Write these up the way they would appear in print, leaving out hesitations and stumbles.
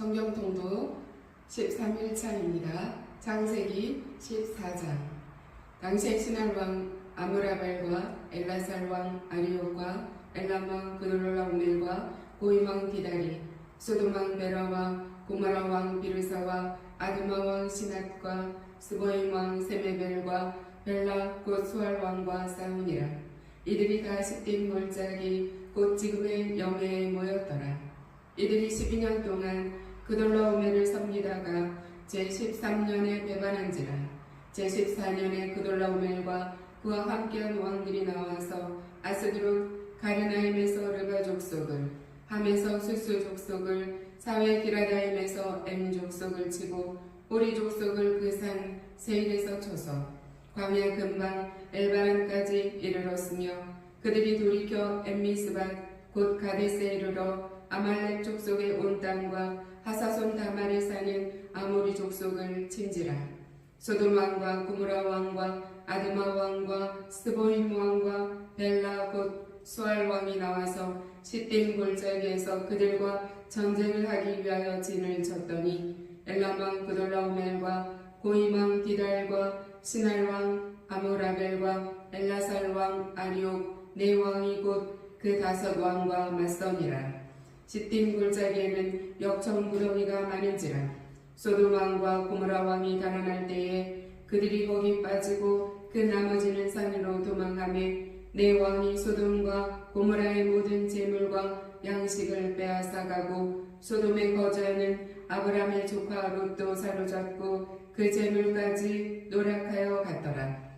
성경통독 13일차입니다. 창세기 14장. 당시의 신할왕 아므라벨과 엘라살왕 아리옥과 엘람왕 그돌라오멜과 고임왕 디다리, 소돔왕 베라와 고모라왕 비르사와 아드마왕 시낫과 스보임왕 세메벨과 벨라 곧 수알왕과 싸우니라. 이들이 다 시딤 골짜기 곧 지금의 영해에 모였더라. 이들이 12년 동안 그돌라오멜을 섬기다가 제13년에 배반한지라. 제14년에 그돌라오멜과 그와 함께한 왕들이 나와서 아스드롯 가르나임에서 르가 족속을, 함에서 수스 족속을, 사회 기라다임에서 엠 족속을 치고 오리 족속을 그 산 세일에서 쳐서 광야 근방 엘바란까지 이르렀으며, 그들이 돌이켜 엠미스밭 곧 가데스에 이르러 아말렉 족속의 온 땅과 하사손 다말에 사는 아모리 족속을 친지라. 소돔 왕과 고모라 왕과 아드마 왕과 스보임 왕과 벨라 곧 수알 왕이 나와서 시딤 골짜기에서 그들과 전쟁을 하기 위하여 진을 쳤더니, 엘람 왕 그돌라오멜과 고임 왕 디달과 신할 왕 아므라벨과 엘라살 왕 아리옥 네 왕이 곧 그 5 왕과 맞서니라. 시딤 골짜기에는 역청구덩이가 많은지라. 소돔 왕과 고모라 왕이 달아날 때에 그들이 거기 빠지고 그 나머지는 산으로 도망하매, 네 왕이 소돔과 고모라의 모든 재물과 양식을 빼앗아가고 소돔에 거주하는 아브람의 조카 롯도 사로잡고 그 재물까지 노략하여 갔더라.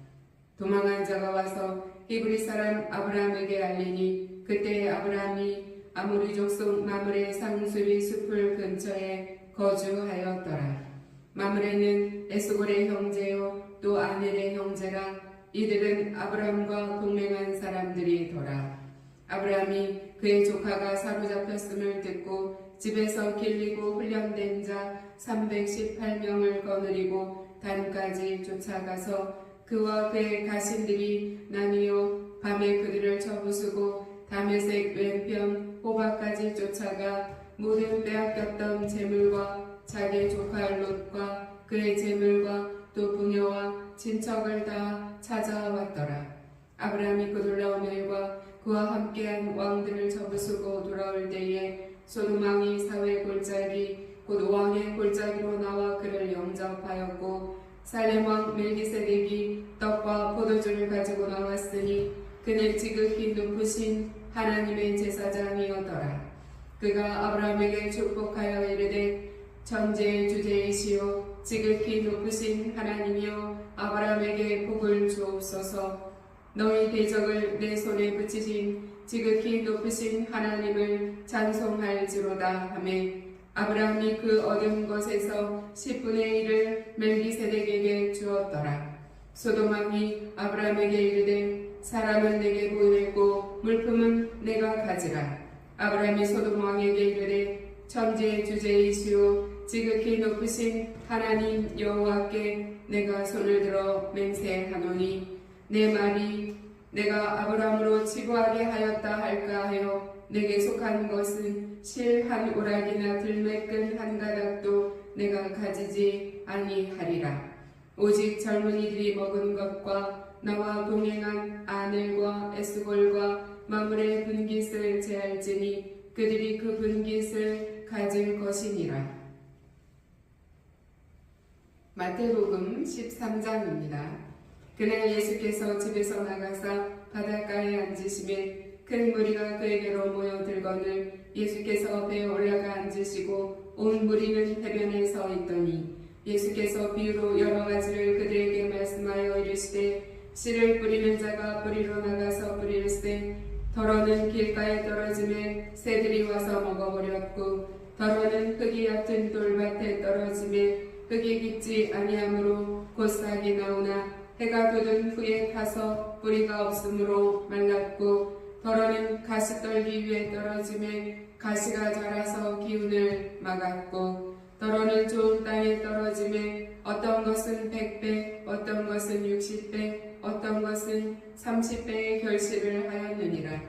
도망한 자가 와서 히브리 사람 아브람에게 알리니, 그때 아브람이 아모리 족속 마므레 상수리 숲을 근처에 거주하였더라. 마므레는 에스골의 형제요 또 아넬의 형제라. 이들은 아브람과 동맹한 사람들이더라. 아브람이 그의 조카가 사로잡혔음을 듣고 집에서 길리고 훈련된 자 318명을 거느리고 단까지 쫓아가서 그와 그의 가신들이 나뉘어 밤에 그들을 쳐부수고 다메섹 왼편 호바까지 쫓아가 모든 빼앗겼던 재물과 자기 조카 롯과 그의 재물과 또 부녀와 친척을 다 찾아왔더라. 아브람이 그돌라오멜과 그와 함께한 왕들을 쳐부수고 돌아올 때에 소돔 왕이 사회 골짜기 곧 왕의 골짜기로 나와 그를 영접하였고, 살렘 왕 멜기세덱이 떡과 포도주를 가지고 나왔으니 그는 지극히 높으신 하나님의 제사장이었더라. 그가 아브라함에게 축복하여 이르되, 천지의 주제이시오 지극히 높으신 하나님이여 아브라함에게 복을 주옵소서. 너희 대적을 내 손에 붙이신 지극히 높으신 하나님을 찬송할지로다 하매, 아브라함이 그 얻은 것에서 10분의 1을 멜기세덱에게 주었더라. 소돔 왕이 아브라함에게 이르되, 사람은 내게 보내고 물품은 내가 가지라. 아브라함이 소돔 왕에게 이르되, 천지의 주제이시오 지극히 높으신 하나님 여호와께 내가 손을 들어 맹세하노니, 내 말이 내가 아브라함으로 치부하게 하였다 할까 하여 내게 속한 것은 실 한 오락이나 들매끈 한 가닥도 내가 가지지 아니하리라. 오직 젊은이들이 먹은 것과 나와 동행한 아넬과 에스골과 마므레 분깃을 제할지니 그들이 그 분깃을 가질 것이니라. 마태복음 13장입니다. 그날 예수께서 집에서 나가사 바닷가에 앉으시매 큰 무리가 그에게로 모여들거늘 예수께서 배에 올라가 앉으시고 온 무리는 해변에 서 있더니, 예수께서 비유로 여러 가지를 그들에게 말씀하여 이르시되, 씨를 뿌리는 자가 뿌리러 나가서 뿌릴세 더러는 길가에 떨어지매 새들이 와서 먹어버렸고, 더러는 흙이 얕은 돌밭에 떨어지매 흙이 깊지 아니하므로 곧 싹이 나오나 해가 돋은 후에 타서 뿌리가 없으므로 말랐고, 더러는 가시떨기 위에 떨어지매 가시가 자라서 기운을 막았고, 더러는 좋은 땅에 떨어지매 어떤 것은 100배, 어떤 것은 60배, 어떤 것은 30배의 결실을 하였느니라.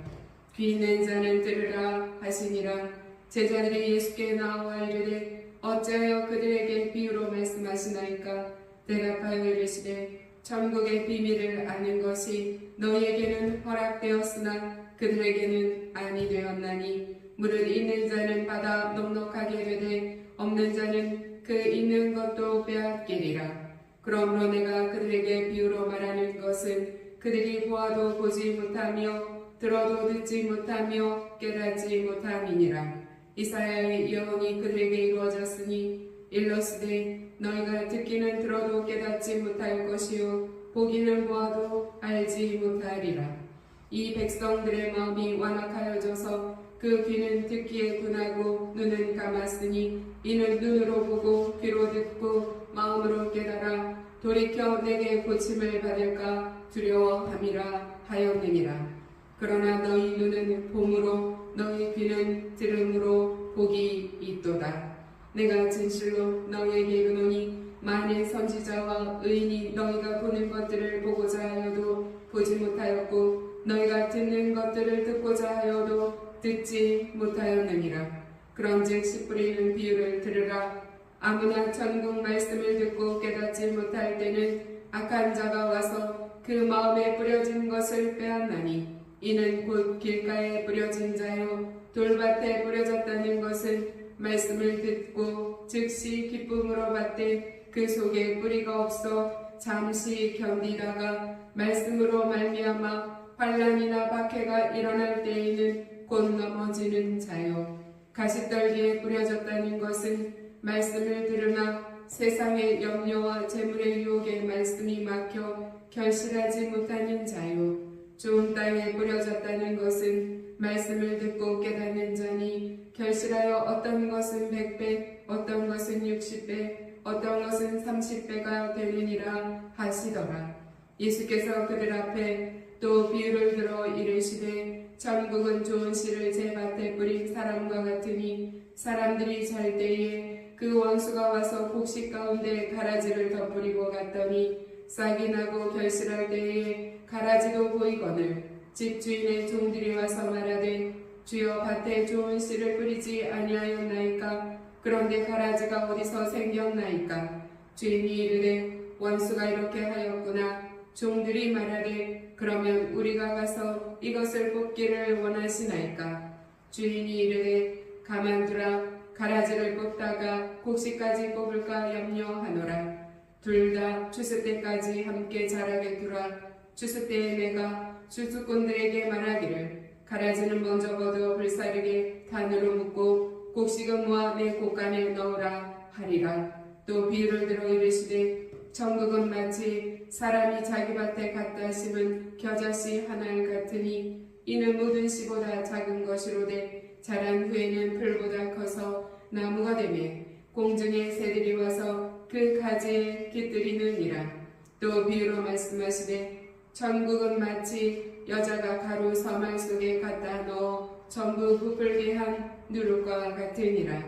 귀 있는 자는 들으라 하시니라. 제자들이 예수께 나와 이르되, 어찌하여 그들에게 비유로 말씀하시나이까? 대답하여 이르시되 천국의 비밀을 아는 것이 너희에게는 허락되었으나 그들에게는 아니 되었나니 무릇 있는 자는 받아 넉넉하게 되되 없는 자는 그 있는 것도 빼앗기리라. 그러므로 내가 그들에게 비유로 말하는 것은 그들이 보아도 보지 못하며 들어도 듣지 못하며 깨닫지 못함이니라. 이사야의 예언이 그들에게 이루어졌으니 일러스되 너희가 듣기는 들어도 깨닫지 못할 것이요 보기는 보아도 알지 못하리라. 이 백성들의 마음이 완악하여져서 그 귀는 듣기에 둔하고 눈은 감았으니 이는 눈으로 보고 귀로 듣고 마음으로 깨달아 돌이켜 내게 고침을 받을까 두려워함이라 하였느니라. 그러나 너희 눈은 봄으로 너희 귀는 들음으로 복이 있도다. 내가 진실로 너희에게 이르노니 만일 선지자와 의인이 너희가 보는 것들을 보고자 하여도 보지 못하였고 너희가 듣는 것들을 듣고자 하여도 듣지 못하였느니라. 그런즉 씨 뿌리는 비유를 들으라. 아무나 천국 말씀을 듣고 깨닫지 못할 때는 악한 자가 와서 그 마음에 뿌려진 것을 빼앗나니 이는 곧 길가에 뿌려진 자요 돌밭에 뿌려졌다는 것은 말씀을 듣고 즉시 기쁨으로 받되 그 속에 뿌리가 없어 잠시 견디다가 말씀으로 말미암아 환난이나 박해가 일어날 때에는 곧 넘어지는 자요. 가시떨기에 뿌려졌다는 것은 말씀을 들으나 세상의 염려와 재물의 유혹에 말씀이 막혀 결실하지 못하는 자요. 좋은 땅에 뿌려졌다는 것은 말씀을 듣고 깨닫는 자니 결실하여 어떤 것은 100배, 어떤 것은 60배, 어떤 것은 30배가 되느니라 하시더라. 예수께서 그들 앞에 또 비유를 들어 이르시되 천국은 좋은 씨를 제 밭에 뿌린 사람과 같으니 사람들이 잘 때에 그 원수가 와서 곡식 가운데 가라지를 덧뿌리고 갔더니 싹이 나고 결실할 때에 가라지도 보이거늘 집주인의 종들이 와서 말하되 주여 밭에 좋은 씨를 뿌리지 아니하였나이까? 그런데 가라지가 어디서 생겼나이까? 주인이 이르되 원수가 이렇게 하였구나. 종들이 말하되 그러면 우리가 가서 이것을 뽑기를 원하시나이까? 주인이 이르되 가만두라. 가라지를 뽑다가 곡식까지 뽑을까 염려하노라. 둘 다 추수 때까지 함께 자라게 두라. 추수 때에 내가 추수꾼들에게 말하기를 가라지는 먼저 거두어 불사르게 단으로 묶고 곡식은 모아 내 곳간에 넣으라 하리라. 또 비유를 들어 이르시되 천국은 마치 사람이 자기 밭에 갖다 심은 겨자씨 하나 같으니 이는 모든 씨보다 작은 것이로되 자란 후에는 풀보다 커서 나무가 되매 공중의 새들이 와서 그 가지에 깃들이느니라. 또 비유로 말씀하시되 천국은 마치 여자가 가루 서말 속에 갖다 넣어 전부 부풀게 한 누룩과 같으니라.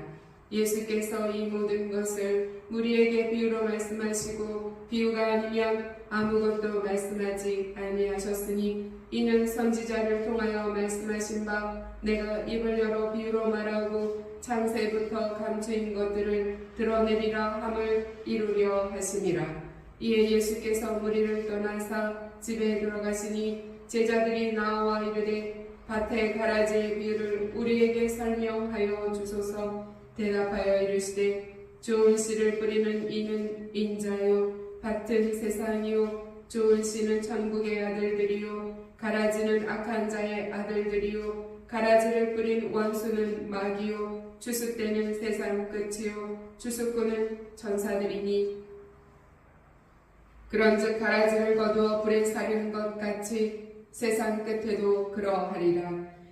예수께서 이 모든 것을 우리에게 비유로 말씀하시고 비유가 아니면 아무것도 말씀하지 아니하셨으니 이는 선지자를 통하여 말씀하신 바 내가 입을 열어 비유로 말하고 창세부터 감추인 것들을 드러내리라 함을 이루려 하심이라. 이에 예수께서 무리를 떠나사 집에 들어가시니 제자들이 나와 이르되 밭의 가라지의 비유를 우리에게 설명하여 주소서. 대답하여 이르시되 좋은 씨를 뿌리는 이는 인자요 밭은 세상이요 좋은 씨는 천국의 아들들이요 가라지는 악한 자의 아들들이요 가라지를 뿌린 원수는 마귀요 추수 때는 세상 끝이요 추수꾼은 천사들이니 그런즉 가라지를 거두어 불에 사르는 것 같이 세상 끝에도 그러하리라.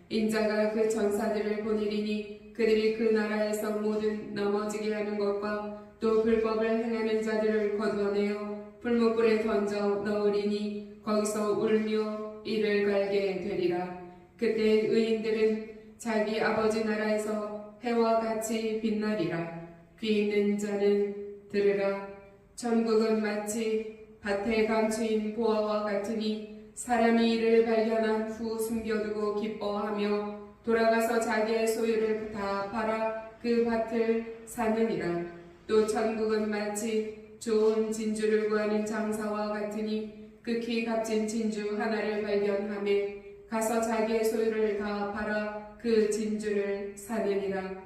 인자가 그 천사들을 보내리니 그들이 그 나라에서 모든 넘어지게 하는 것과 또 불법을 행하는 자들을 거두어내어 불못불에 던져 넣으리니 거기서 울며 이를 갈게 되리라. 그때 의인들은 자기 아버지 나라에서 해와 같이 빛나리라. 귀 있는 자는 들으라. 천국은 마치 밭에 감추인 보화와 같으니 사람이 이를 발견한 후 숨겨두고 기뻐하며 돌아가서 자기의 소유를 다 팔아 그 밭을 사느니라. 또 천국은 마치 좋은 진주를 구하는 장사와 같으니 극히 값진 진주 하나를 발견하매 가서 자기의 소유를 다 팔아 그 진주를 사느니라.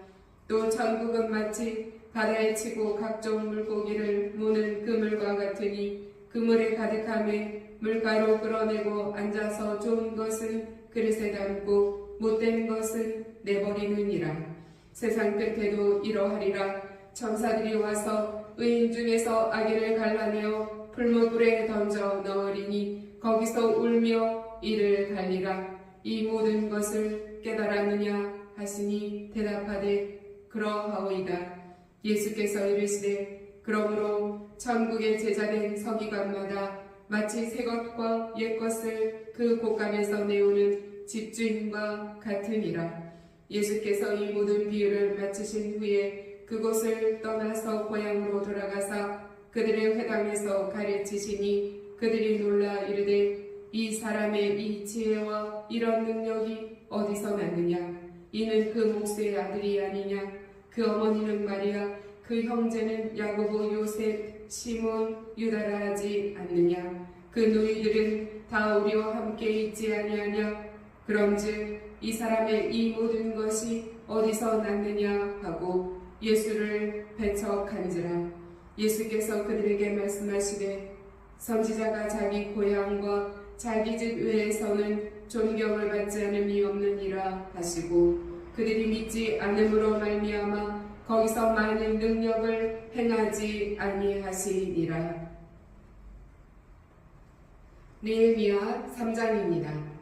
또 천국은 마치 바다에 치고 각종 물고기를 모는 그물과 같으니 그물에 가득함에 물가로 끌어내고 앉아서 좋은 것은 그릇에 담고 못된 것은 내버리느니라. 세상 끝에도 이러하리라. 천사들이 와서 의인 중에서 악인을 갈라내어 풀무불에 던져 넣으리니 거기서 울며 이를 갈리라. 이 모든 것을 깨달았느냐 하시니 대답하되 그러하오이다. 예수께서 이르시되 그러므로 천국의 제자된 서기관마다 마치 새 것과 옛 것을 그 곶감에서 내오는 집주인과 같으니라. 예수께서 이 모든 비유를 마치신 후에 그곳을 떠나서 고향으로 돌아가사 그들의 회당에서 가르치시니 그들이 놀라 이르되 이 사람의 이 지혜와 이런 능력이 어디서 났느냐? 이는 그 목수의 아들이 아니냐? 그 어머니는 마리아, 그 형제는 야고보, 요셉, 시몬, 유다라 하지 않느냐? 그 누이들은 다 우리와 함께 있지 아니하냐? 그런즉 이 사람의 이 모든 것이 어디서 났느냐 하고 예수를 배척한지라. 예수께서 그들에게 말씀하시되 선지자가 자기 고향과 자기 집 외에서는 존경을 받지 않음이 없느니라 하시고 그들이 믿지 않음으로 말미암아 거기서 많은 능력을 행하지 아니하시니라. 느헤미야 3장입니다.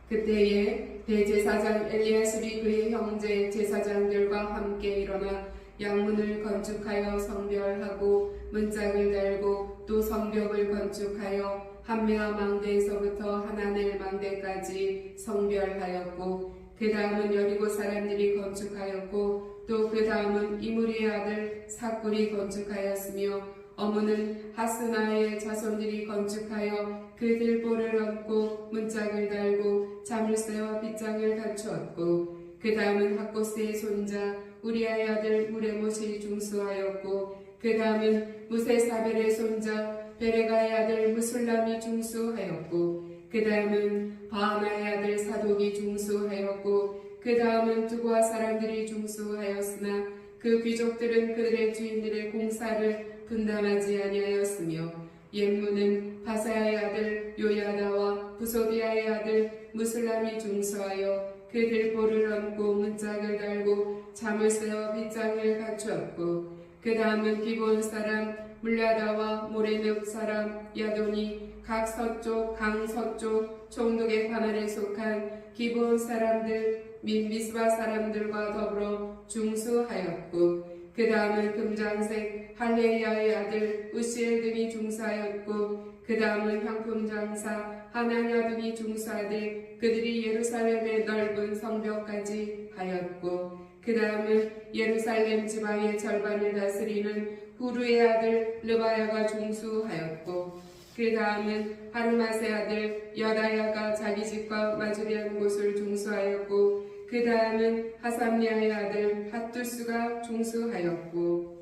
그때에 대제사장 엘리야십이 그의 형제 제사장들과 함께 일어나 양문을 건축하여 성별하고 문짝을 달고 또 성벽을 건축하여 한메아 망대에서부터 하나넬 망대까지 성별하였고 그 다음은 여리고 사람들이 건축하였고 또 그 다음은 이므리의 아들 삭굴이 건축하였으며 어무는 하스나의 자손들이 건축하여 그 들보를 얹고 문짝을 달고 자물쇠와 빗장을 갖추었고 그 다음은 학고스의 손자 우리아의 아들 무레못이 중수하였고 그 다음은 무세사벨의 손자 베레가의 아들 무술람이 중수하였고 그 다음은 바하나의 아들 사독이 중수하였고 그 다음은 두고아 사람들이 중수하였으나 그 귀족들은 그들의 주인들의 공사를 분담하지 아니하였으며 옛문은 바사야의 아들 요야다와 부소비아의 아들 무술람이 중수하여 그 들보를 얹고 문짝을 달고 자물쇠와 빗장을 갖추었고 그 다음은 기브온 사람 물라다와 모레넥 사람 야돈이 각 서쪽 강 서쪽 총독의 관할에 속한 기브온 사람들 및 미스바 사람들과 더불어 중수하였고 그 다음은 금장색 할레이야의 아들 우시엘 등이 중수하였고 그 다음은 향품장사 하나냐 등이 중수하되 그들이 예루살렘의 넓은 성벽까지 하였고 그 다음은 예루살렘 지방의 절반을 다스리는 후루의 아들 르바야가 중수하였고 그 다음은 하르마스의 아들 여다야가 자기 집과 마주리한 곳을 중수하였고 그 다음은 하삼리아의 아들 핫두스가 중수하였고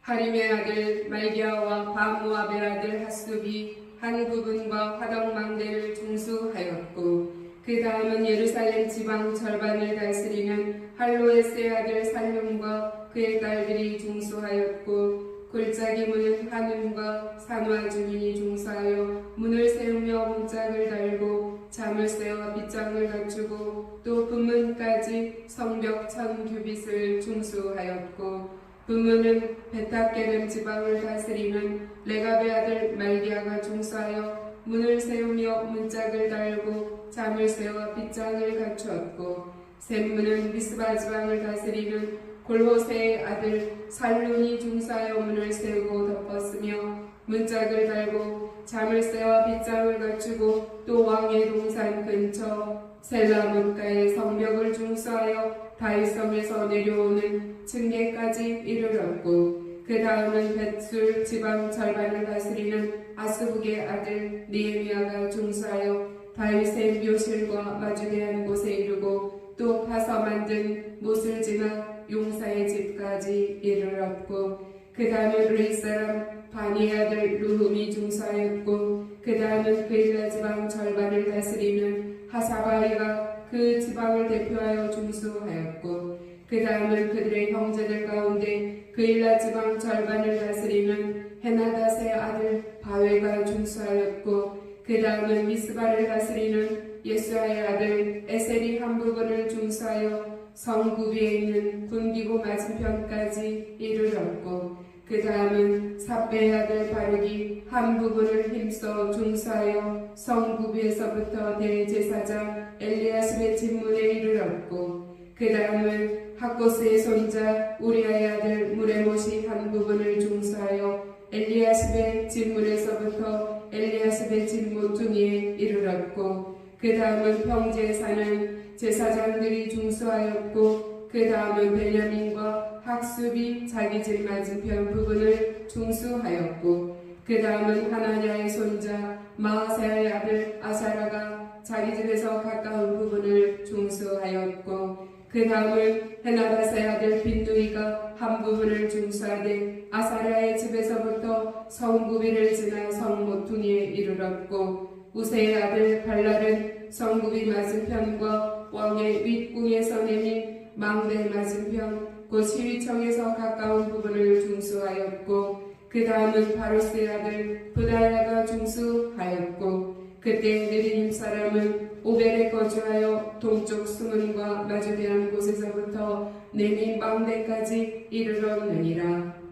하림의 아들 말기야와 바모압의 아들 핫숲이 한 부분과 화덕망대를 중수하였고 그 다음은 예루살렘 지방 절반을 다스리는 할로에스의 아들 살룸과 그의 딸들이 중수하였고 골짜기 문은 한움과 산화 주민이 중수하여 문을 세우며 문짝을 달고 자물쇠와 빗장을 갖추고 또 분문까지 성벽 1000규빗을 중수하였고 분문은 베타게름 지방을 다스리는 레갑의 아들 말기야가 중수하여 문을 세우며 문짝을 달고 자물쇠와 빗장을 갖추었고 샘문은 미스바 지방을 다스리는 골호세의 아들 살룬이 중수하여 문을 세우고 덮었으며 문짝을 달고 자물쇠와 빗장을 갖추고 또 왕의 동산 근처 셀라 문가의 성벽을 중수하여 다윗성에서 내려오는 층계까지 이르렀고 그 다음은 벳술 지방 절반을 다스리는 아스북의 아들 느헤미야가 중수하여 다윗의 묘실과 마주대한 곳에 이르고 또 파서 만든 못을 지나 용사의 집까지 이르렀고 그 다음은 르이 사람 바니의 아들 루훔이 중수하였고 그 다음은 그일라 지방 절반을 다스리는 하사바이가 그 지방을 대표하여 중수하였고 그 다음은 그들의 형제들 가운데 그일라 지방 절반을 다스리는 헤나닷의 아들 바웨가 중수하였고 그 다음은 미스바를 다스리는 예수아의 아들 에셀이 한 부분을 중수하여 성구비에 있는 군기고 맞은편까지 이르렀고 그 다음은 삽배의 아들 바룩이 한 부분을 힘써 중수하여 성구비에서부터 대제사장 엘리야십의 집문에 이르렀고 그 다음은 학고스의 손자 우리아의 아들 무레못이 한 부분을 중수하여 엘리야십의 집문에서부터 엘리야십의 집문 중에 이르렀고 그 다음은 평지에 사는 제사장들이 중수하였고 그 다음은 베냐민과 학습이 자기 집 맞은편 부분을 중수하였고 그 다음은 하나냐의 손자 마아세아의 아들 아사라가 자기 집에서 가까운 부분을 중수하였고 그 다음은 헤나닷의 아들 빈누이가 한 부분을 중수하되 아사라의 집에서부터 성구비를 지나 성모퉁이에 이르렀고 우세의 아들 발랄은 성구비 맞은편과 왕의 윗궁에서 내민 망대 맞은편 곧 시위청에서 가까운 부분을 중수하였고 그 다음은 바로스의 아들 부다야가 중수하였고 그때 느리님 사람은 오벨에 거주하여 동쪽 수문과 마주대한 곳에서부터 내민 망대까지 이르렀느니라.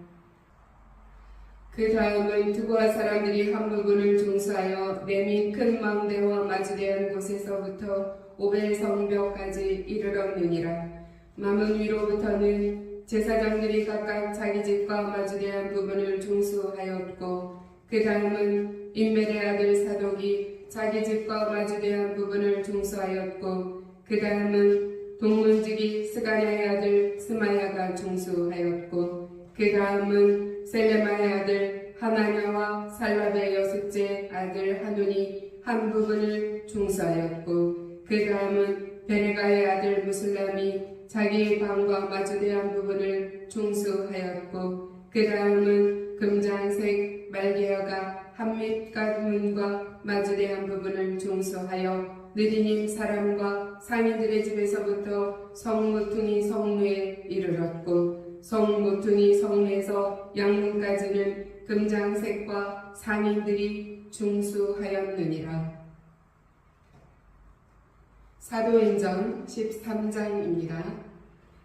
그 다음은 두고아 사람들이 한 부분을 중수하여 내민 큰 망대와 마주대한 곳에서부터 오벨 성벽까지 이르렀느니라. 마문 위로부터는 제사장들이 각각 자기 집과 마주대한 부분을 중수하였고 그 다음은 임멜의 아들 사독이 자기 집과 마주대한 부분을 중수하였고 그 다음은 동문지기 스가랴의 아들 스마야가 중수하였고 그 다음은 셀레마의 아들 하나냐와 살라베의 여섯째 아들 하눈이 한 부분을 중수하였고 그 다음은 베레가의 아들 무슬람이 자기의 방과 마주대한 부분을 중수하였고 그 다음은 금장색 말게아가 한밑갓 문과 마주대한 부분을 중수하여 느리님 사람과 상인들의 집에서부터 성모퉁이 성루에 이르렀고 성모퉁이 성루에서 양문까지는 금장색과 상인들이 중수하였느니라. 사도행전 13장입니다.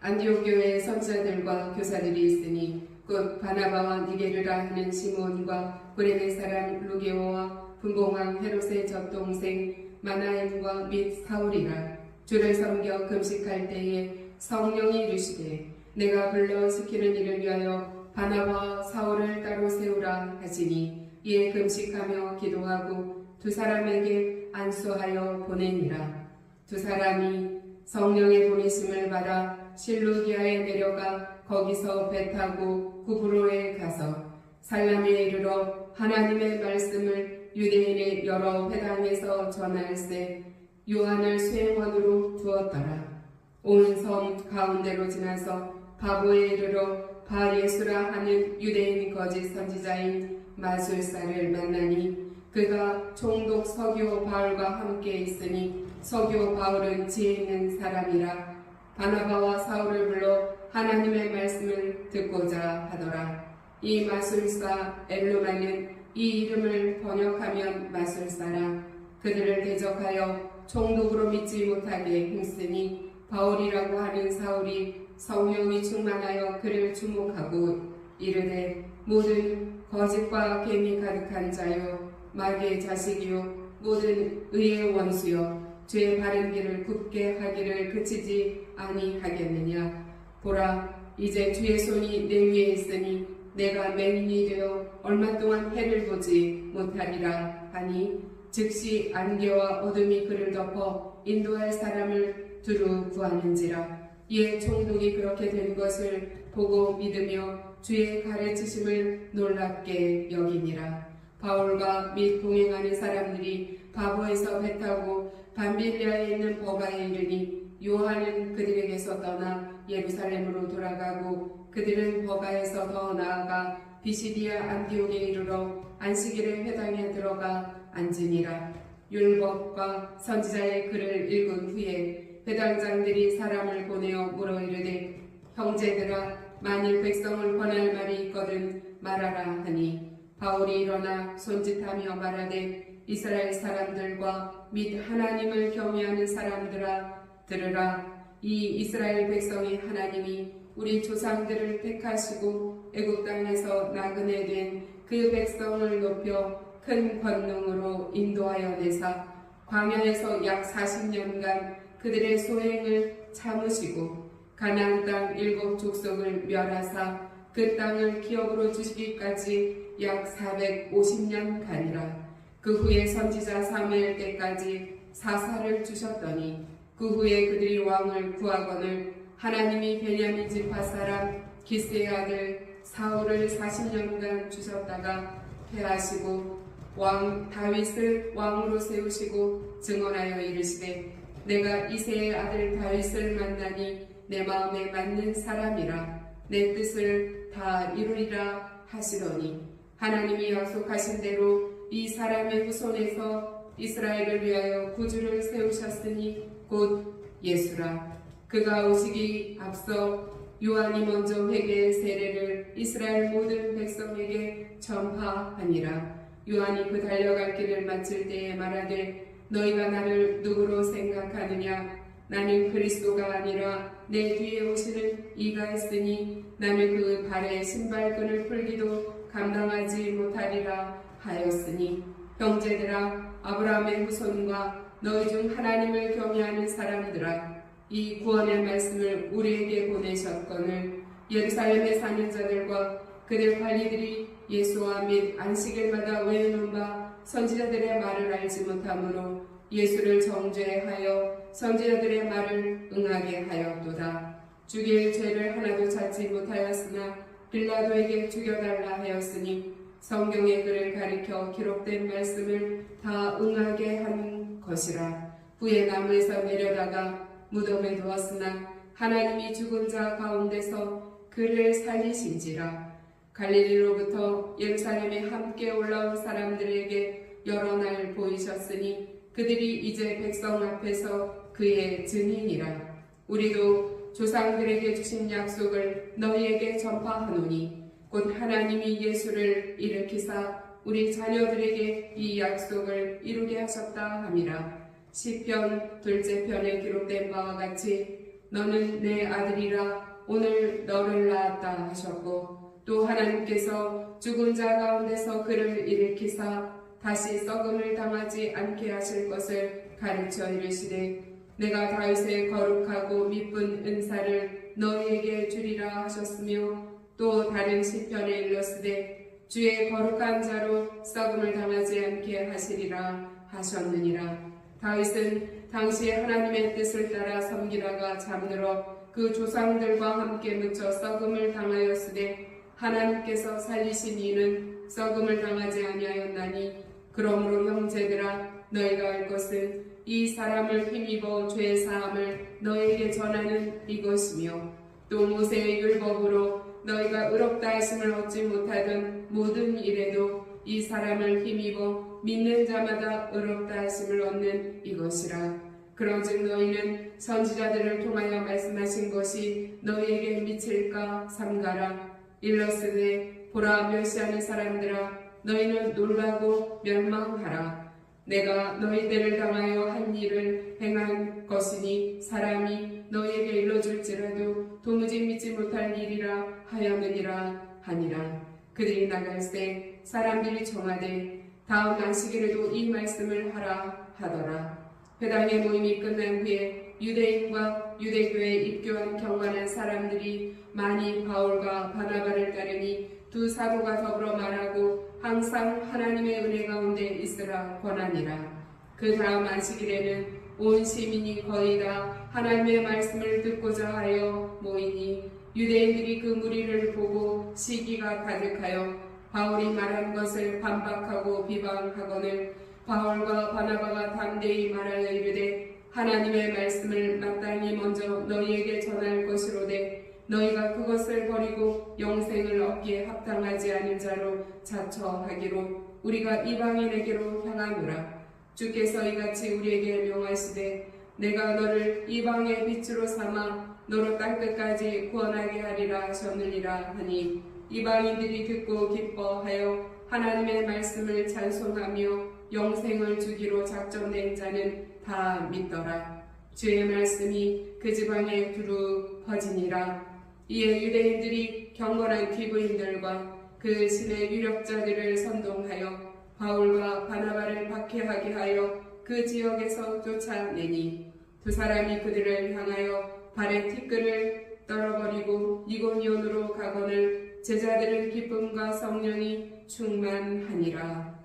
안디옥 교회에 선지자들과 교사들이 있으니 곧 바나바와 니게르라 하는 시몬과 구레네 사람 루게오와 분봉왕 헤롯의 젖동생 마나엔과 및 사울이라. 주를 섬겨 금식할 때에 성령이 이르시되 내가 불러 시키는 일을 위하여 바나바와 사울을 따로 세우라 하시니 이에 금식하며 기도하고 두 사람에게 안수하여 보내니라. 두 사람이 성령의 보내심을 받아 실루기아에 내려가 거기서 배 타고 구브로에 가서 살라미에 이르러 하나님의 말씀을 유대인의 여러 회당에서 전할세 요한을 수행원으로 두었더라. 온 섬 가운데로 지나서 바보에 이르러 바예수라 하는 유대인 거짓 선지자인 마술사를 만나니 그가 총독 서기오 바울과 함께 있으니 서기오 바울은 지혜 있는 사람이라. 바나바와 사울을 불러 하나님의 말씀을 듣고자 하더라. 이 마술사 엘루마는 이 이름을 번역하면 마술사라. 그들을 대적하여 총독으로 믿지 못하게 힘쓰니 바울이라고 하는 사울이 성령이 충만하여 그를 주목하고 이르되 모든 거짓과 괭이 가득한 자요 마귀의 자식이요 모든 의의 원수요 죄의 바른 길을 굽게 하기를 그치지 아니하겠느냐. 보라 이제 주의 손이 내 위에 있으니 내가 맹인이 되어 얼마 동안 해를 보지 못하리라 하니 즉시 안개와 어둠이 그를 덮어 인도할 사람을 두루 구하는지라. 이에 총독이 그렇게 된 것을 보고 믿으며 주의 가르치심을 놀랍게 여기니라. 바울과 및 동행하는 사람들이 바보에서 배 타고 밤빌리아에 있는 버가에 이르니 요한은 그들에게서 떠나 예루살렘으로 돌아가고 그들은 버가에서 더 나아가 비시디아 안디옥에 이르러 안식일에 회당에 들어가 앉으니라. 율법과 선지자의 글을 읽은 후에 회당장들이 사람을 보내어 물어 이르되 형제들아 만일 백성을 권할 말이 있거든 말하라 하니 바울이 일어나 손짓하며 말하되 이스라엘 사람들과 및 하나님을 경외하는 사람들아 들으라. 이 이스라엘 백성의 하나님이 우리 조상들을 택하시고 애굽 땅에서 나그네 된 그 백성을 높여 큰 권능으로 인도하여 내사 광야에서 약 40년간 그들의 소행을 참으시고 가나안 땅 7 족속을 멸하사 그 땅을 기업으로 주시기까지 약 450년간이라. 그 후에 선지자 사무엘 때까지 사사를 주셨더니 그 후에 그들이 왕을 구하거늘 하나님이 베냐민 지파 사람 기스의 아들 사울을 40년간 주셨다가 패하시고 왕 다윗을 왕으로 세우시고 증언하여 이르시되 내가 이새의 아들 다윗을 만나니 내 마음에 맞는 사람이라 내 뜻을 다 이루리라 하시더니 하나님이 약속하신 대로 이 사람의 후손에서 이스라엘을 위하여 구주를 세우셨으니 곧 예수라. 그가 오시기 앞서 요한이 먼저 회개의 세례를 이스라엘 모든 백성에게 전파하니라. 요한이 그 달려갈 길을 마칠 때에 말하되 너희가 나를 누구로 생각하느냐? 나는 그리스도가 아니라 내 뒤에 오시는 이가 있으니 나는 그 발에 신발끈을 풀기도 감당하지 못하리라 하였으니 형제들아 아브라함의 후손과 너희 중 하나님을 경외하는 사람들아 이 구원의 말씀을 우리에게 보내셨거늘 예루살렘에 사는 자들과 그들 관리들이 예수와 및 안식일마다 외우는 바 선지자들의 말을 알지 못하므로 예수를 정죄하여 선지자들의 말을 응하게 하였도다. 죽일 죄를 하나도 찾지 못하였으나 빌라도에게 죽여달라 하였으니 성경의 글을 가리켜 기록된 말씀을 다 응하게 한 것이라. 후에 나무에서 내려다가 무덤에 두었으나 하나님이 죽은 자 가운데서 그를 살리신지라. 갈릴리로부터 예루살렘에 함께 올라온 사람들에게 여러 날 보이셨으니 그들이 이제 백성 앞에서 그의 증인이라. 우리도 조상들에게 주신 약속을 너희에게 전파하노니 곧 하나님이 예수를 일으키사 우리 자녀들에게 이 약속을 이루게 하셨다 함이라. 시편 2째 편에 기록된 바와 같이 너는 내 아들이라 오늘 너를 낳았다 하셨고 또 하나님께서 죽은 자 가운데서 그를 일으키사 다시 썩음을 당하지 않게 하실 것을 가르쳐 이르시되 내가 다윗의 거룩하고 미쁜 은사를 너희에게 주리라 하셨으며 또 다른 시편에 일렀으되 주의 거룩한 자로 썩음을 당하지 않게 하시리라 하셨느니라. 다윗은 당시에 하나님의 뜻을 따라 섬기다가 잠들어 그 조상들과 함께 묻혀 썩음을 당하였으되 하나님께서 살리신 이는 썩음을 당하지 아니하였나니 그러므로 형제들아 너희가 알 것은 이 사람을 힘입어 죄 사함을 너희에게 전하는 이것이며 또 모세의 율법으로 너희가 의롭다 하심을 얻지 못하던 모든 일에도 이 사람을 힘입어 믿는 자마다 의롭다 하심을 얻는 이것이라. 그러즉 너희는 선지자들을 통하여 말씀하신 것이 너희에게 미칠까 삼가라. 일러스되 보라 멸시하는 사람들아 너희는 놀라고 멸망하라. 내가 너희들을 당하여 한 일을 행한 것이니 사람이 너희에게 일러줄지라도 도무지 믿지 못할 일이라 하였느니라 하니라. 그들이 나갈새 사람들이 청하되 다음 안식일에도 이 말씀을 하라 하더라. 회당의 모임이 끝난 후에 유대인과 유대교에 입교한 경건한 사람들이 많이 바울과 바나바를 따르니 두 사도가 더불어 말하고 항상 하나님의 은혜 가운데 있으라 권하니라. 그 다음 안식일에는 온 시민이 거의 다 하나님의 말씀을 듣고자 하여 모이니 유대인들이 그 무리를 보고 시기가 가득하여 바울이 말한 것을 반박하고 비방하거늘 바울과 바나바가 담대히 말하여 이르되 하나님의 말씀을 마땅히 먼저 너희에게 전할 것이로되 너희가 그것을 버리고 영생을 얻기에 합당하지 않은 자로 자처하기로 우리가 이방인에게로 향하노라. 주께서 이같이 우리에게 명하시되 내가 너를 이방의 빛으로 삼아 너로 땅끝까지 구원하게 하리라 하셨느니라 하니 이방인들이 듣고 기뻐하여 하나님의 말씀을 찬송하며 영생을 주기로 작정된 자는 다 믿더라. 주의 말씀이 그 지방에 두루 퍼지니라. 이에 유대인들이 경건한 귀부인들과 그 신의 유력자들을 선동하여 바울과 바나바를 박해하게 하여 그 지역에서 쫓아내니 두 사람이 그들을 향하여 발에 티끌을 떨어버리고 이고니온으로 가거늘 제자들은 기쁨과 성령이 충만하니라.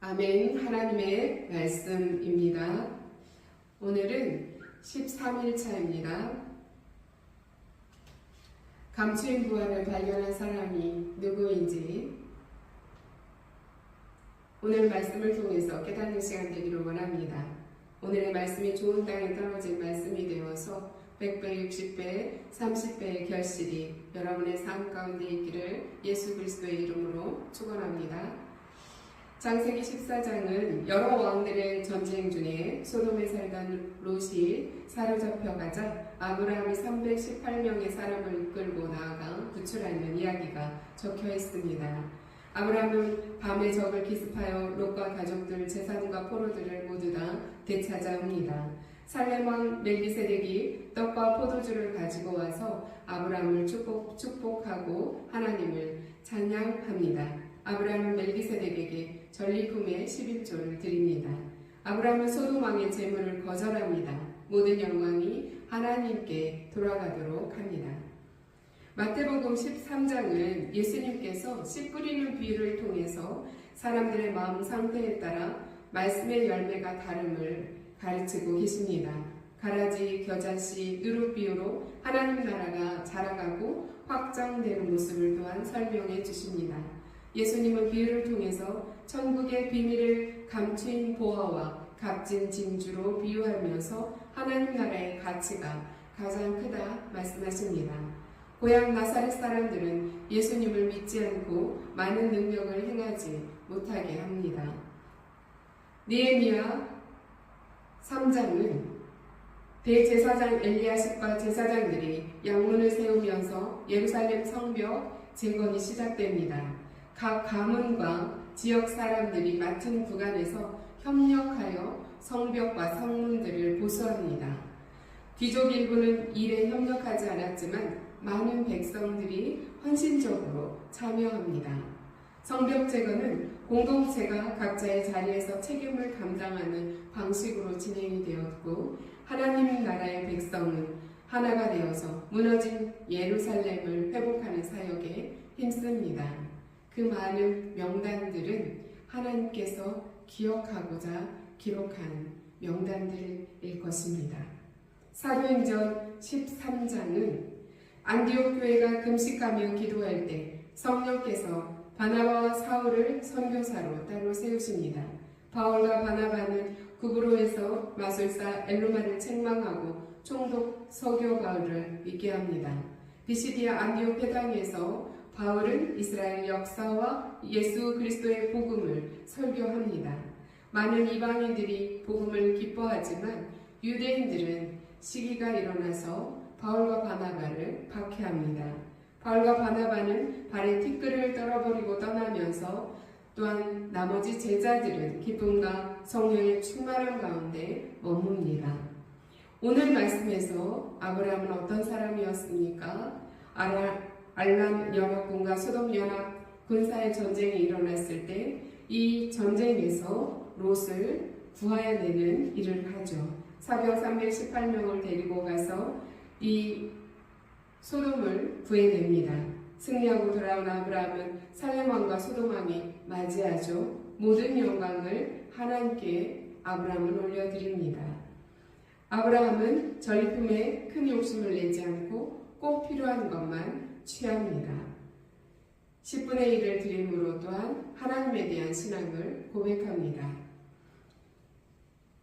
아멘. 하나님의 말씀입니다. 오늘은 13일차입니다. 감추인 부활을 발견한 사람이 누구인지 오늘 말씀을 통해서 깨닫는 시간 되기를 원합니다. 오늘의 말씀이 좋은 땅에 떨어진 말씀이 되어서 100배, 60배, 30배의 결실이 여러분의 삶 가운데 있기를 예수 그리스도의 이름으로 축원합니다. 창세기 14장은 여러 왕들의 전쟁 중에 소돔에 살던 롯이 사로잡혀가자 아브라함이 318명의 사람을 이끌고 나아가 구출하는 이야기가 적혀 있습니다. 아브라함은 밤에 적을 기습하여 롯과 가족들, 재산과 포로들을 모두 다 되찾아옵니다. 살렘 왕 멜기세덱이 떡과 포도주를 가지고 와서 아브라함을 축복하고 하나님을 찬양합니다. 아브라함은 멜기세덱에게 전리품의 11조를 드립니다. 아브라함은 소돔 왕의 제물을 거절합니다. 모든 영광이 하나님께 돌아가도록 합니다. 마태복음 13장은 예수님께서 씨 뿌리는 비유를 통해서 사람들의 마음 상태에 따라 말씀의 열매가 다름을 가르치고 계십니다. 가라지, 겨자씨, 누룩 비유로 하나님 나라가 자라가고 확장되는 모습을 또한 설명해 주십니다. 예수님은 비유를 통해서 천국의 비밀을 감추인 보화와 값진 진주로 비유하면서 하나님 나라의 가치가 가장 크다 말씀하십니다. 고향 나사렛 사람들은 예수님을 믿지 않고 많은 능력을 행하지 못하게 합니다. 느헤미야 3장은 대제사장 엘리야십과 제사장들이 양문을 세우면서 예루살렘 성벽 재건이 시작됩니다. 각 가문과 지역 사람들이 맡은 구간에서 협력하여 성벽과 성문들을 보수합니다. 귀족 일부는 일에 협력하지 않았지만 많은 백성들이 헌신적으로 참여합니다. 성벽 재건은 공동체가 각자의 자리에서 책임을 감당하는 방식으로 진행이 되었고 하나님 나라의 백성은 하나가 되어서 무너진 예루살렘을 회복하는 사역에 힘씁니다. 그 많은 명단들은 하나님께서 기억하고자 기록한 명단들일 것입니다. 사도행전 13장은 안디옥 교회가 금식하며 기도할 때 성령께서 바나바와 사울을 선교사로 따로 세우십니다. 바울과 바나바는 구브로에서 마술사 엘루마를 책망하고 총독 서교 바울을 믿게 합니다. 비시디아 안디옥 회당에서 바울은 이스라엘 역사와 예수 그리스도의 복음을 설교합니다. 많은 이방인들이 복음을 기뻐하지만 유대인들은 시기가 일어나서 바울과 바나바를 박해합니다. 바울과 바나바는 발에 티끌을 떨어버리고 떠나면서 또한 나머지 제자들은 기쁨과 성령의 충만함 가운데 머뭅니다. 오늘 말씀에서 아브라함은 어떤 사람이었습니까? 알람 연합군과 소돔 연합 군사의 전쟁이 일어났을 때 이 전쟁에서 롯을 구하여내는 일을 하죠. 사병 318명을 데리고 가서 이 소돔을 구해냅니다. 승리하고 돌아온 아브라함은 살렘 왕과 소돔 왕이 맞이하죠. 모든 영광을 하나님께 아브라함은 올려드립니다. 아브라함은 전리품에 큰 욕심을 내지 않고 꼭 필요한 것만 취합니다. 10분의 1을 드림으로 또한 하나님에 대한 신앙을 고백합니다.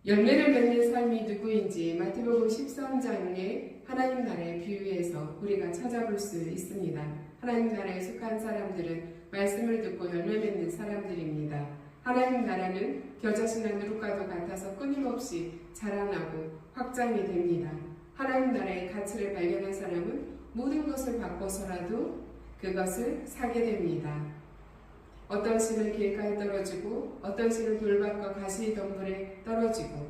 열매를 맺는 삶이 누구인지 마태복음 13장의 하나님 나라의 비유에서 우리가 찾아볼 수 있습니다. 하나님 나라에 속한 사람들은 말씀을 듣고 열매 맺는 사람들입니다. 하나님 나라는 겨자씨나 누룩과도 같아서 끊임없이 자라나고 확장이 됩니다. 하나님 나라의 가치를 발견한 사람은 모든 것을 바꿔서라도 그것을 사게 됩니다. 어떤 씨는 길가에 떨어지고 어떤 씨는 돌밭과 가시덤불에 떨어지고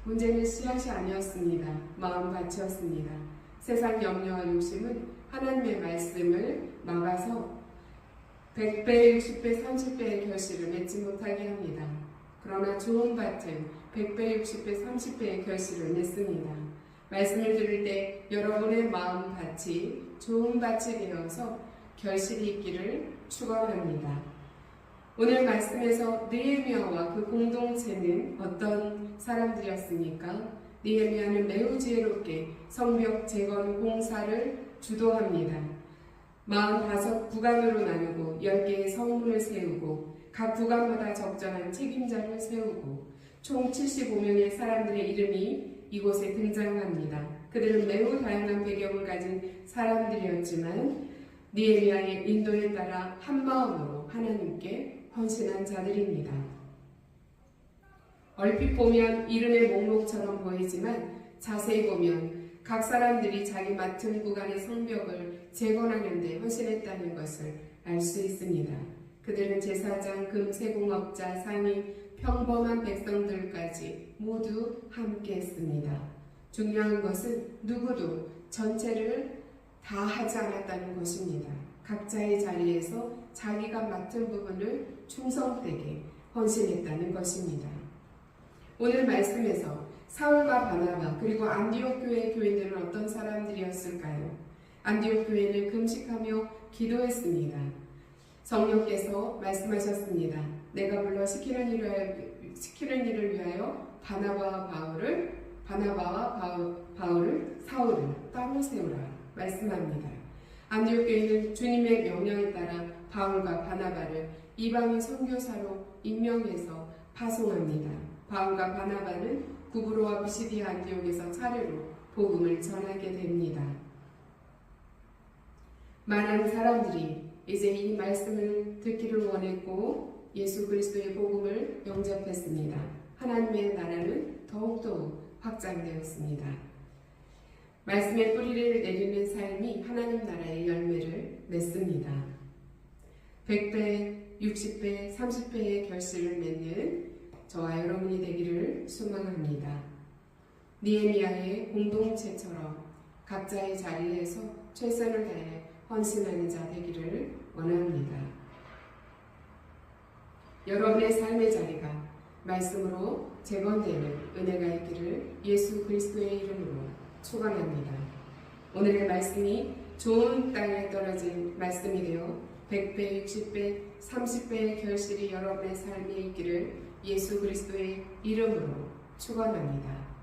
문제는 씨앗이 아니었습니다. 마음밭이었습니다. 세상 염려와 욕심은 하나님의 말씀을 막아서 100배, 60배, 30배의 결실을 맺지 못하게 합니다. 그러나 좋은 밭은 100배, 60배, 30배의 결실을 맺습니다. 말씀을 들을 때 여러분의 마음밭이 좋은 밭이 되어서 결실이 있기를 축원합니다. 오늘 말씀에서 느헤미야와 그 공동체는 어떤 사람들이었습니까? 느헤미야는 매우 지혜롭게 성벽 재건 공사를 주도합니다. 45구간으로 나누고 10개의 성문을 세우고 각 구간마다 적절한 책임자를 세우고 총 75명의 사람들의 이름이 이곳에 등장합니다. 그들은 매우 다양한 배경을 가진 사람들이었지만 느헤미야의 인도에 따라 한마음으로 하나님께 헌신한 자들입니다. 얼핏 보면 이름의 목록처럼 보이지만 자세히 보면 각 사람들이 자기 맡은 구간의 성벽을 재건하는 데 헌신했다는 것을 알 수 있습니다. 그들은 제사장, 금세공업자, 상인, 평범한 백성들까지 모두 함께 했습니다. 중요한 것은 누구도 전체를 다 하지 않았다는 것입니다. 각자의 자리에서 자기가 맡은 부분을 충성되게 헌신했다는 것입니다. 오늘 말씀에서 사울과 바나바 그리고 안디옥 교회 교인들은 어떤 사람들이었을까요? 안디옥 교회는 금식하며 기도했습니다. 성령께서 말씀하셨습니다. 내가 불러 시키는 일을 위하여 바나바와 바울을 사울을 따로 세우라 말씀합니다. 안디옥 교회는 주님의 명령에 따라 바울과 바나바를 이방인 선교사로 임명해서 파송합니다. 바울과 바나바는 구브로와 비시디아 안디옥에서 차례로 복음을 전하게 됩니다. 많은 사람들이 이제 이 말씀을 듣기를 원했고 예수 그리스도의 복음을 영접했습니다. 하나님의 나라는 더욱더욱 확장되었습니다. 말씀의 뿌리를 내리는 삶이 하나님 나라의 열매를 맺습니다. 100배, 60배, 30배의 결실을 맺는 저와 여러분이 되기를 소망합니다. 느헤미야의 공동체처럼 각자의 자리에서 최선을 다해 헌신하는 자 되기를 원합니다. 여러분의 삶의 자리가 말씀으로 재건되는 은혜가 있기를 예수 그리스도의 이름으로 축원합니다. 오늘의 말씀이 좋은 땅에 떨어진 말씀이 되어 100배, 60배, 30배의 결실이 여러분의 삶에 있기를 예수 그리스도의 이름으로 축원합니다.